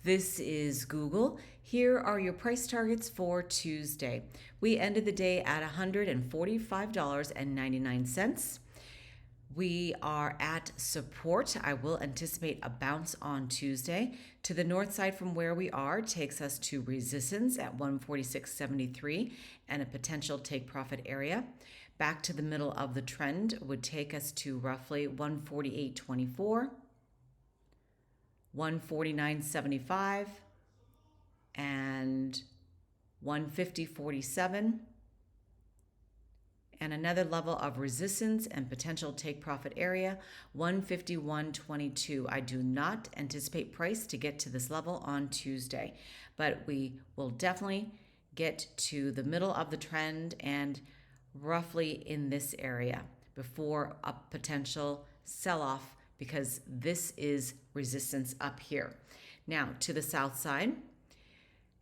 This is Google. Here are your price targets for Tuesday. We ended the day at $145.99. We are at support. I will anticipate a bounce on Tuesday. To the north side from where we are takes us to resistance at 146.73 and a potential take profit area. Back to the middle of the trend would take us to roughly 148.24. 149.75 and 150.47, and another level of resistance and potential take profit area 151.22. I do not anticipate price to get to this level on Tuesday, but we will definitely get to the middle of the trend and roughly in this area before a potential sell-off, because this is resistance up here. Now to the south side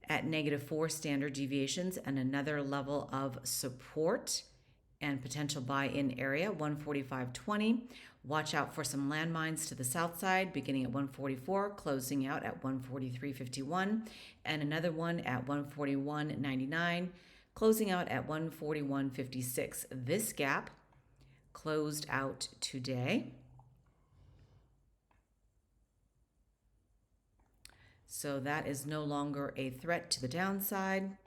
at -4 standard deviations and another level of support and potential buy-in area 145.20. Watch out for some landmines to the south side beginning at 144, closing out at 143.51, and another one at 141.99, closing out at 141.56. This gap closed out today. So that is no longer a threat to the downside.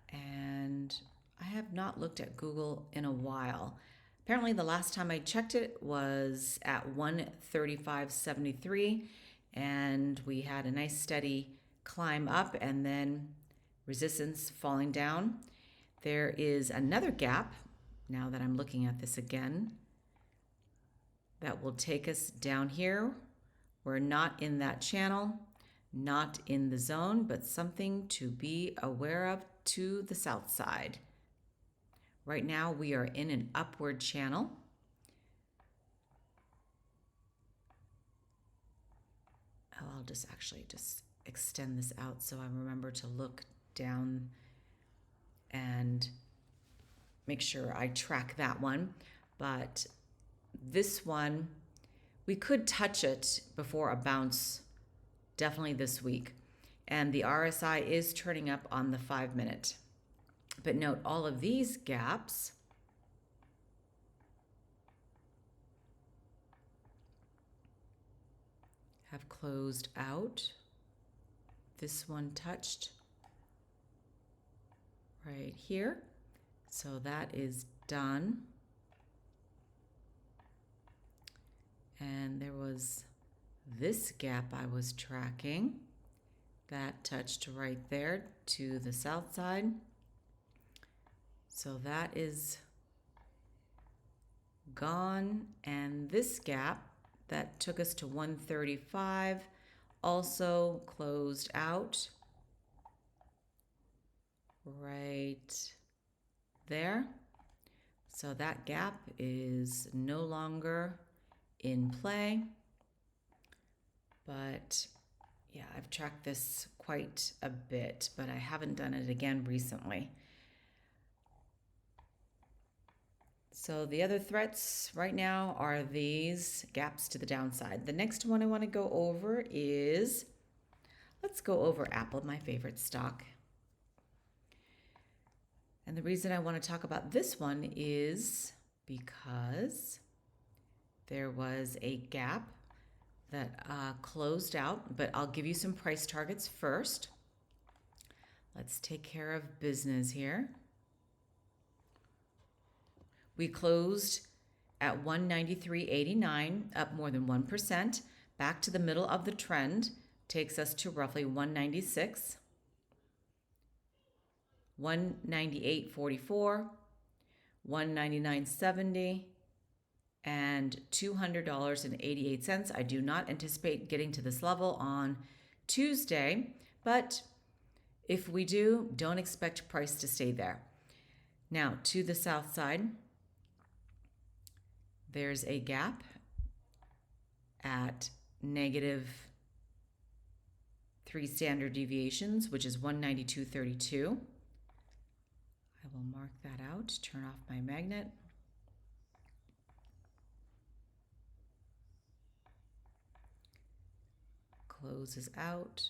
And I have not looked at Google in a while. Apparently the last time I checked it was at 135.73, and we had a nice steady climb up and then resistance falling down. There is another gap, now that I'm looking at this again, that will take us down here. We're not in that channel, not in the zone, but something to be aware of to the south side. Right now we are in an upward channel. I'll just extend this out so I remember to look down and make sure I track that one. But this one, we could touch it before a bounce, definitely this week. And the RSI is turning up on the 5-minute. But note all of these gaps have closed out. This one touched right here. So that is done. And there was this gap I was tracking that touched right there to the south side. So that is gone. And this gap that took us to 135 also closed out right there. So that gap is no longer in play. But yeah, I've tracked this quite a bit, but I haven't done it again recently. So the other threats right now are these gaps to the downside. The next one I want to go over is, let's go over Apple, my favorite stock. And the reason I want to talk about this one is because there was a gap that closed out, but I'll give you some price targets first. Let's take care of business here. We closed at 193.89, up more than 1%. Back to the middle of the trend takes us to roughly 196, 198.44, 199.70, and $200.88. I do not anticipate getting to this level on Tuesday, but if we do, don't expect price to stay there. Now to the south side, there's a gap at -3 standard deviations, which is 192.32. I will mark that out, turn off my magnet. closes out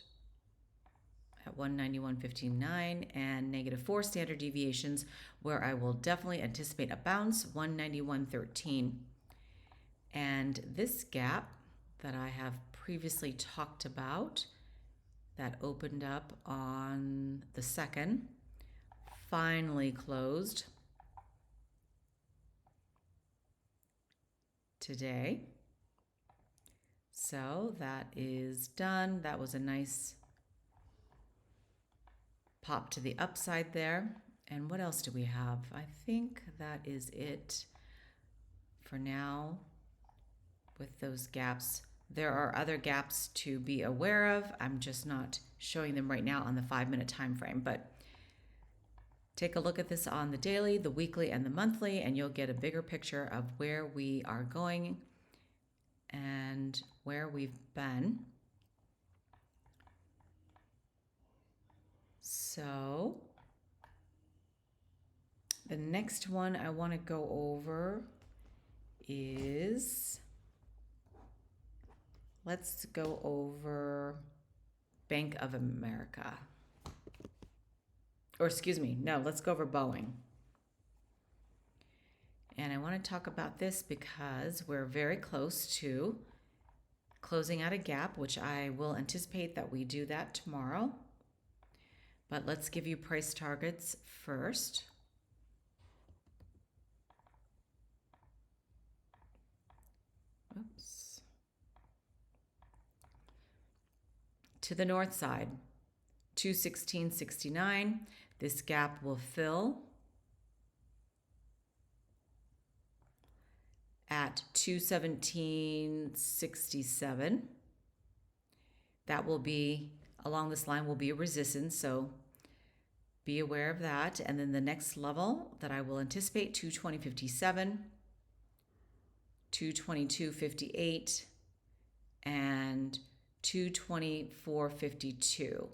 at 191.59 and -4 standard deviations, where I will definitely anticipate a bounce, 191.13. And this gap that I have previously talked about that opened up on the 2nd finally closed today. So that is done. That was a nice pop to the upside there. And what else do we have? I think that is it for now with those gaps. There are other gaps to be aware of. I'm just not showing them right now on the 5-minute time frame, but take a look at this on the daily, the weekly, and the monthly, and you'll get a bigger picture of where we are going and where we've been. So the next one I want to go over is, let's go over Bank of America. Or excuse me, no, let's go over Boeing. And I want to talk about this because we're very close to closing out a gap, which I will anticipate that we do that tomorrow. But let's give you price targets first. Oops. To the north side, 216.69. This gap will fill at 217.67. That will be, along this line will be a resistance, so be aware of that. And then the next level that I will anticipate, 220.57, 222.58, and 224.52.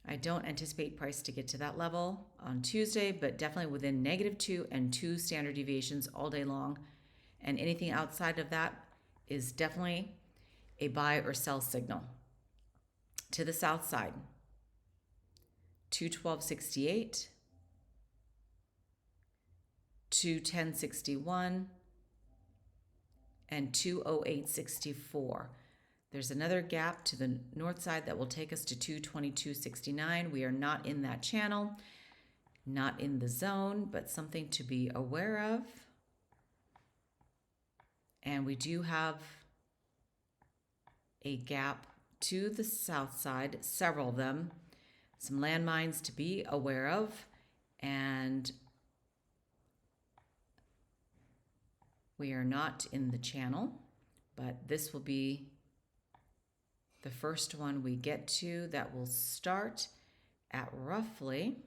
I don't anticipate price to get to that level on Tuesday, but definitely within -2 and 2 standard deviations all day long. And anything outside of that is definitely a buy or sell signal. To the south side, 212.68, 210.61, and 208.64. There's another gap to the north side that will take us to 222.69. We are not in that channel, not in the zone, but something to be aware of. And we do have a gap to the south side, several of them, some landmines to be aware of, and we are not in the channel, but this will be the first one we get to that will start at roughly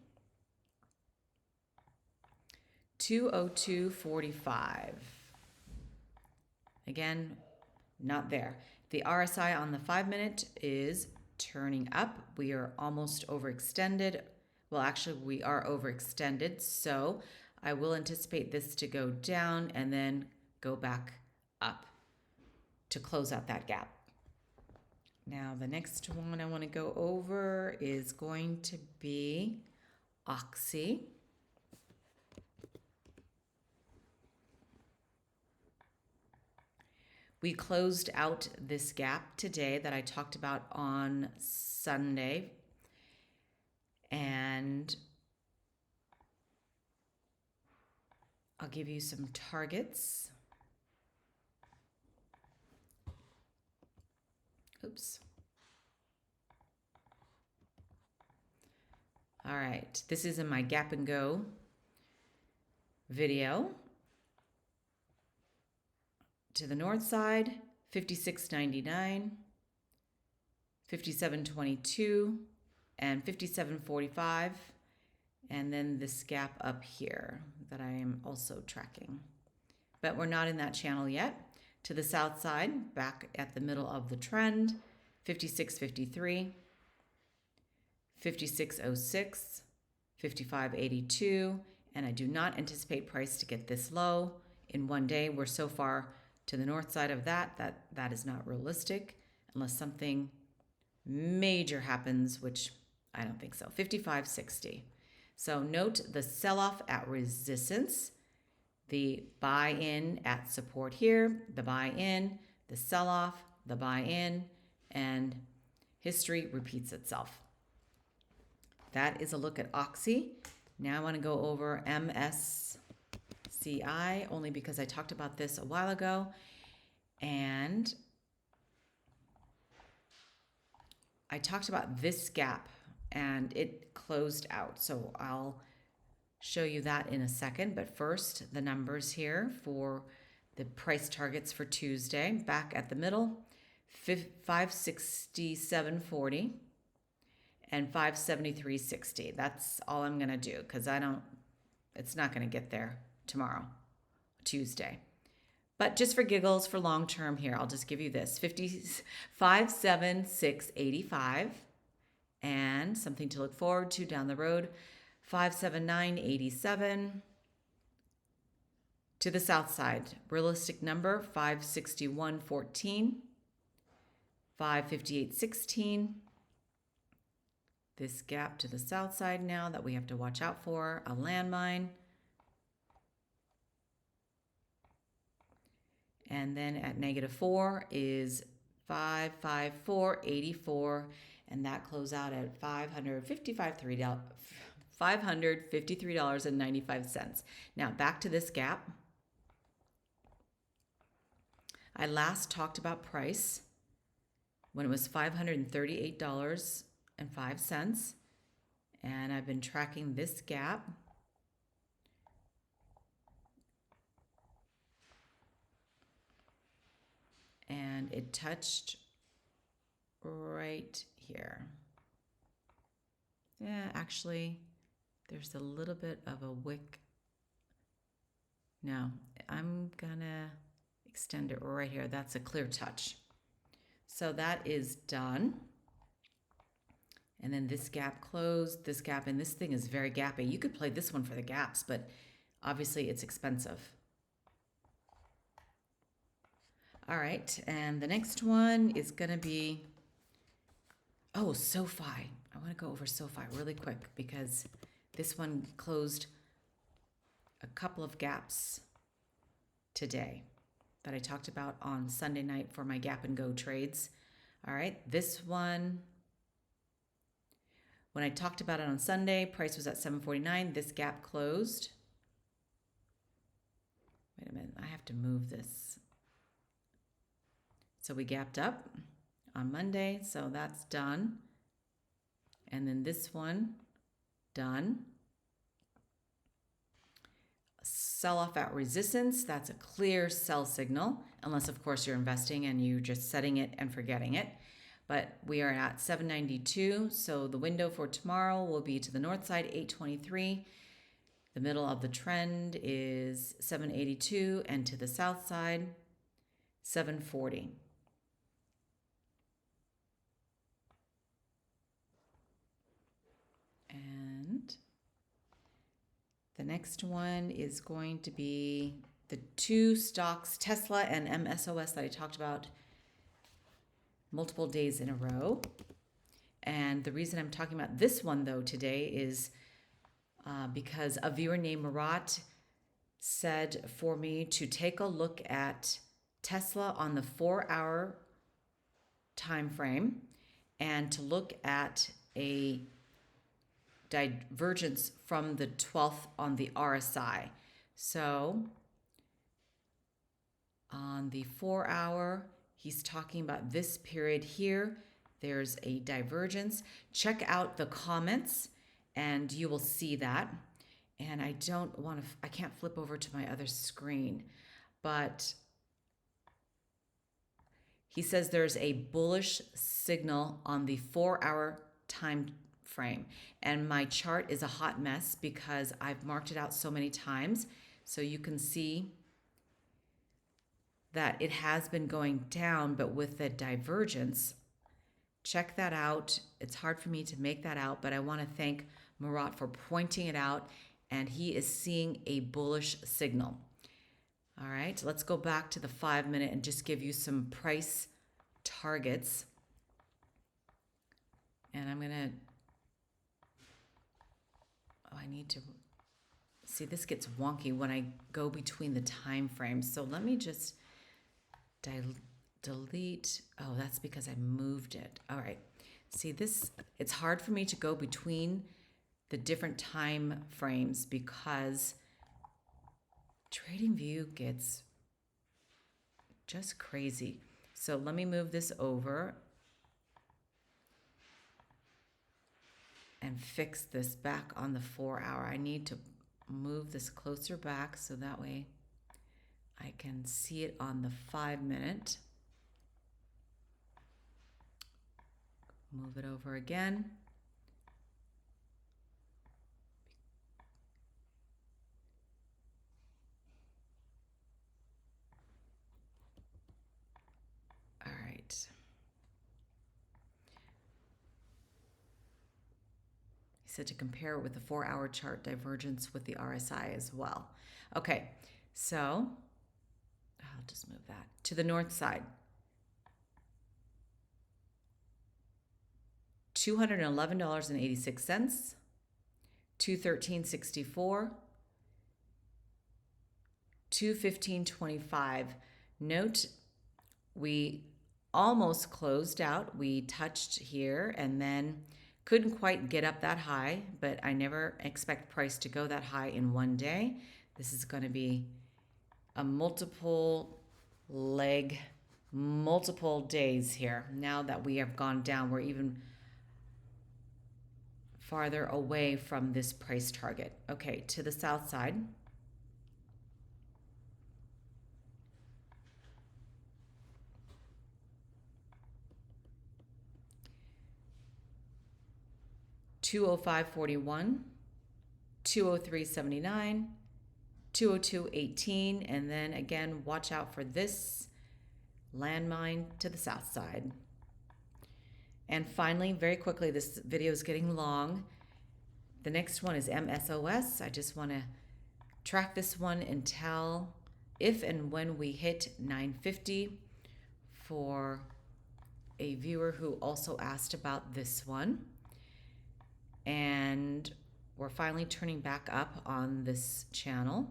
202.45. Again, not there. The RSI on the 5-minute is turning up. We are almost overextended. Well, actually, we are overextended. So I will anticipate this to go down and then go back up to close out that gap. Now, the next one I want to go over is going to be Oxy. We closed out this gap today that I talked about on Sunday, and I'll give you some targets. Oops. All right, this is in my Gap and Go video. To the north side, 56.99, 57.22, and 57.45, and then this gap up here that I am also tracking. But we're not in that channel yet. To the south side, back at the middle of the trend, 56.53, 56.06, 55.82, and I do not anticipate price to get this low in one day. We're so far to the north side of that is not realistic unless something major happens, which I don't think so. 55.60. So note the sell-off at resistance, the buy-in at support here, the buy-in, the sell-off, the buy-in, and history repeats itself. That is a look at Oxy. Now I want to go over MSCI, only because I talked about this a while ago. And I talked about this gap, and it closed out. So I'll show you that in a second. But first, the numbers here for the price targets for Tuesday. Back at the middle, 567.40 and 573.60. That's all I'm going to do because it's not going to get there tomorrow, Tuesday. But just for giggles, for long term here, I'll just give you this 576.85 and something to look forward to down the road, 579.87. To the south side, realistic number 561.14, 558.16. This gap to the south side now that we have to watch out for, a landmine. And then at -4 is 554.84, and that closed out at $553.95. Now back to this gap. I last talked about price when it was $538.05, and I've been tracking this gap. And it touched right here. Yeah, actually, there's a little bit of a wick. No, I'm gonna extend it right here. That's a clear touch. So that is done. And then this gap closed, this gap, and this thing is very gappy. You could play this one for the gaps, but obviously it's expensive. All right, and the next one is going to be, SOFI. I want to go over SOFI really quick because this one closed a couple of gaps today that I talked about on Sunday night for my gap and go trades. All right, this one, when I talked about it on Sunday, price was at 749. This gap closed. Wait a minute, I have to move this. So we gapped up on Monday, so that's done. And then this one, done. Sell off at resistance, that's a clear sell signal, unless of course you're investing and you're just setting it and forgetting it. But we are at 792, so the window for tomorrow will be to the north side, 823. The middle of the trend is 782, and to the south side, 740. And the next one is going to be the two stocks, Tesla and MSOS, that I talked about multiple days in a row. And the reason I'm talking about this one, though, today is because a viewer named Murat said for me to take a look at Tesla on the 4-hour time frame and to look at a divergence from the 12th on the RSI. So on the 4-hour, he's talking about this period here. There's a divergence. Check out the comments and you will see that. And I can't flip over to my other screen, but he says there's a bullish signal on the 4-hour time frame. And my chart is a hot mess because I've marked it out so many times. So you can see that it has been going down, but with the divergence, check that out. It's hard for me to make that out, but I want to thank Murat for pointing it out, and he is seeing a bullish signal. All right, let's go back to the 5-minute and just give you some price targets. And I'm gonna, I need to, see, this gets wonky when I go between the time frames. So let me just delete. Oh, that's because I moved it. All right. See this, it's hard for me to go between the different time frames because TradingView gets just crazy. So let me move this over and fix this back on the 4 hour. I need to move this closer back so that way I can see it on the 5 minute. Move it over again. All right. He said to compare it with the 4 hour chart divergence with the RSI as well. Okay, so I'll just move that to the north side. $211.86, 213.64, 215.25. Note we almost closed out. We touched here and then couldn't quite get up that high, but I never expect price to go that high in one day. This is going to be a multiple leg, multiple days here. Now that we have gone down, we're even farther away from this price target. Okay, to the south side. $205.41, 203.79, 202.18, and then again, watch out for this landmine to the south side. And finally, very quickly, this video is getting long. The next one is MSOS. I just want to track this one until if and when we hit 950 for a viewer who also asked about this one. And we're finally turning back up on this channel.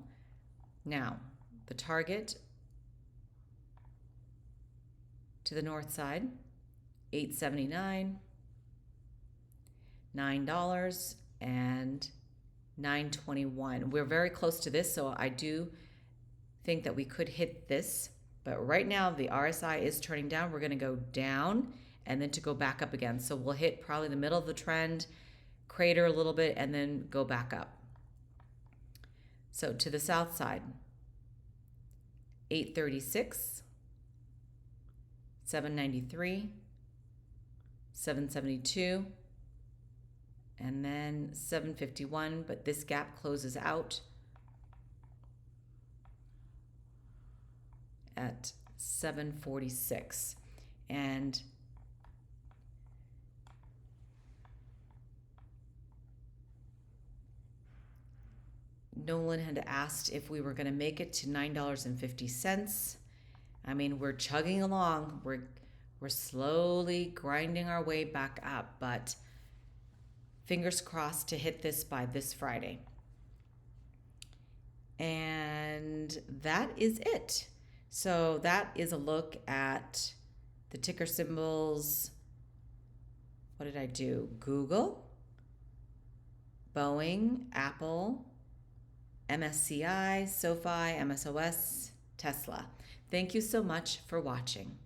Now, the target to the north side, $8.79, $9, and $9.21. We're very close to this, so I do think that we could hit this. But right now, the RSI is turning down. We're going to go down and then to go back up again. So we'll hit probably the middle of the trend, crater a little bit, and then go back up. So to the south side, 836, 793, 772, and then 751, but this gap closes out at 746. And Nolan had asked if we were going to make it to $9.50. I mean, we're chugging along. We're slowly grinding our way back up, but fingers crossed to hit this by this Friday. And that is it. So that is a look at the ticker symbols. What did I do? Google, Boeing, Apple, MSCI, SOFI, MSOS, Tesla. Thank you so much for watching.